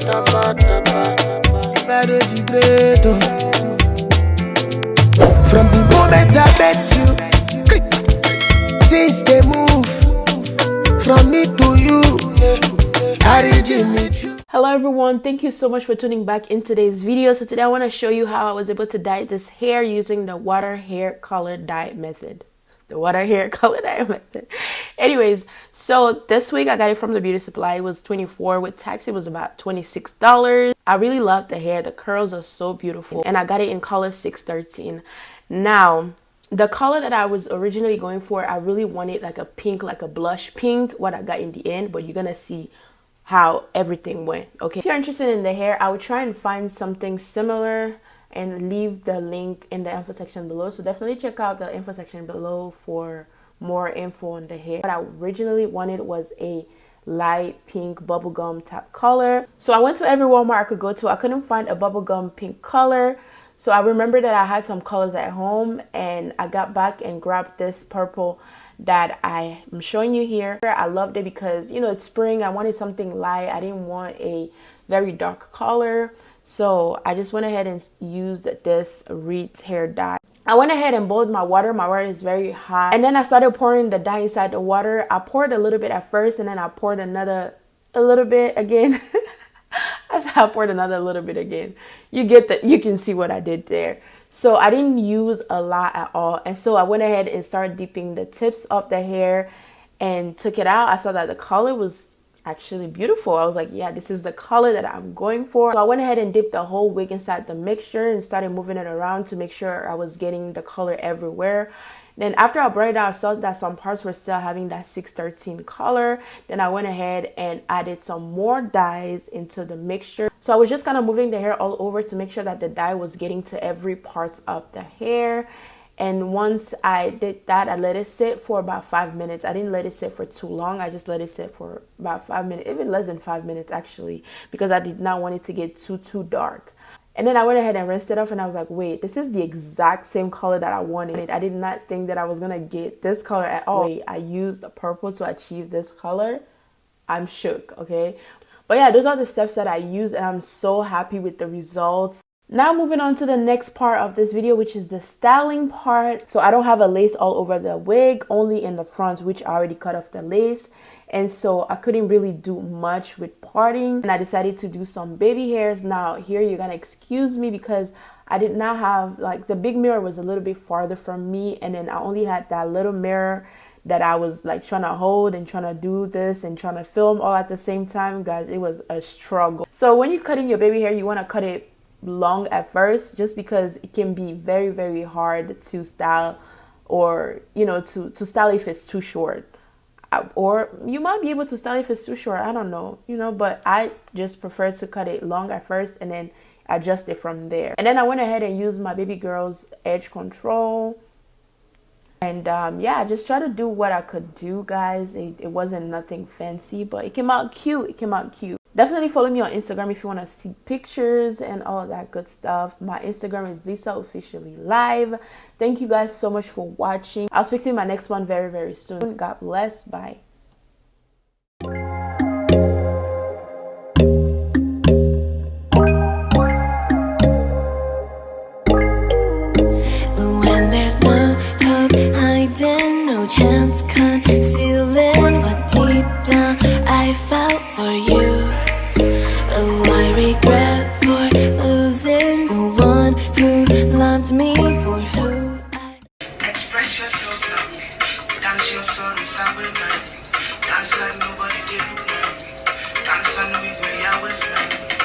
From the moment I met you, things they move from me to you. Hello everyone, thank you so much for tuning back in today's video. So today I want to show you how I was able to dye this hair using the water hair color dye method. Anyways, so this week I got it from the beauty supply. It was $24 with tax. It was about $26. I really love the hair. The curls are so beautiful, and I got it in color 613. Now, the color that I was originally going for, I really wanted like a pink, like a blush pink, what I got in the end, but you're gonna see how everything went. Okay, if you're interested in the hair, I would try and find something similar and leave the link in the info section below. So definitely check out the info section below for more info on the hair. What I originally wanted was a light pink bubblegum type color. So I went to every Walmart I could go to. I couldn't find a bubblegum pink color. So I remember that I had some colors at home, and I got back and grabbed this purple that I am showing you here. I loved it because, you know, it's spring. I wanted something light. I didn't want a very dark color. So I just went ahead and used this Reed's hair dye. I went ahead and boiled my water. My water is very hot. And then I started pouring the dye inside the water. I poured a little bit at first, and then I poured a little bit again. I poured another little bit again. You can see what I did there. So I didn't use a lot at all. And so I went ahead and started dipping the tips of the hair and took it out. I saw that the color was actually beautiful. I was like, yeah, this is the color that I'm going for. So I went ahead and dipped the whole wig inside the mixture and started moving it around to make sure I was getting the color everywhere. Then after I brought it out, I saw that some parts were still having that 613 color. Then I went ahead and added some more dyes into the mixture. So I was just kind of moving the hair all over to make sure that the dye was getting to every part of the hair. And once I did that, I let it sit for about 5 minutes. I didn't let it sit for too long. I just let it sit for about 5 minutes, even less than 5 minutes actually, because I did not want it to get too dark. And then I went ahead and rinsed it off, and I was like, wait, this is the exact same color that I wanted. I did not think that I was gonna get this color at all. Wait, I used the purple to achieve this color. I'm shook, okay? But yeah, those are the steps that I used, and I'm so happy with the results. Now moving on to the next part of this video, which is the styling part. So I don't have a lace all over the wig, only in the front, which I already cut off the lace. And so I couldn't really do much with parting, and I decided to do some baby hairs. Now here you're gonna excuse me because I did not have, like, the big mirror was a little bit farther from me, and then I only had that little mirror that I was like trying to hold and trying to do this and trying to film all at the same time. Guys, it was a struggle. So when you're cutting your baby hair, you want to cut it long at first, just because it can be very hard to style, or, you know, to style if it's too short. Or you might be able to style if it's too short, I don't know, you know, but I just prefer to cut it long at first and then adjust it from there. And then I went ahead and used my baby girl's edge control, and yeah, I just try to do what I could do, guys. It wasn't nothing fancy, but it came out cute. Definitely follow me on Instagram if you want to see pictures and all of that good stuff. My Instagram is LisaOfficiallyLive. Thank you guys so much for watching. I'll speak to you in my next one very soon. God bless. Bye. When there's no hope hiding, no chance concealing what deep down I felt for you. Oh, I regret for losing the one who loved me for who I... Express yourself now. Dance your soul inside with me. Dance like nobody did. Dance and we go the hours, man.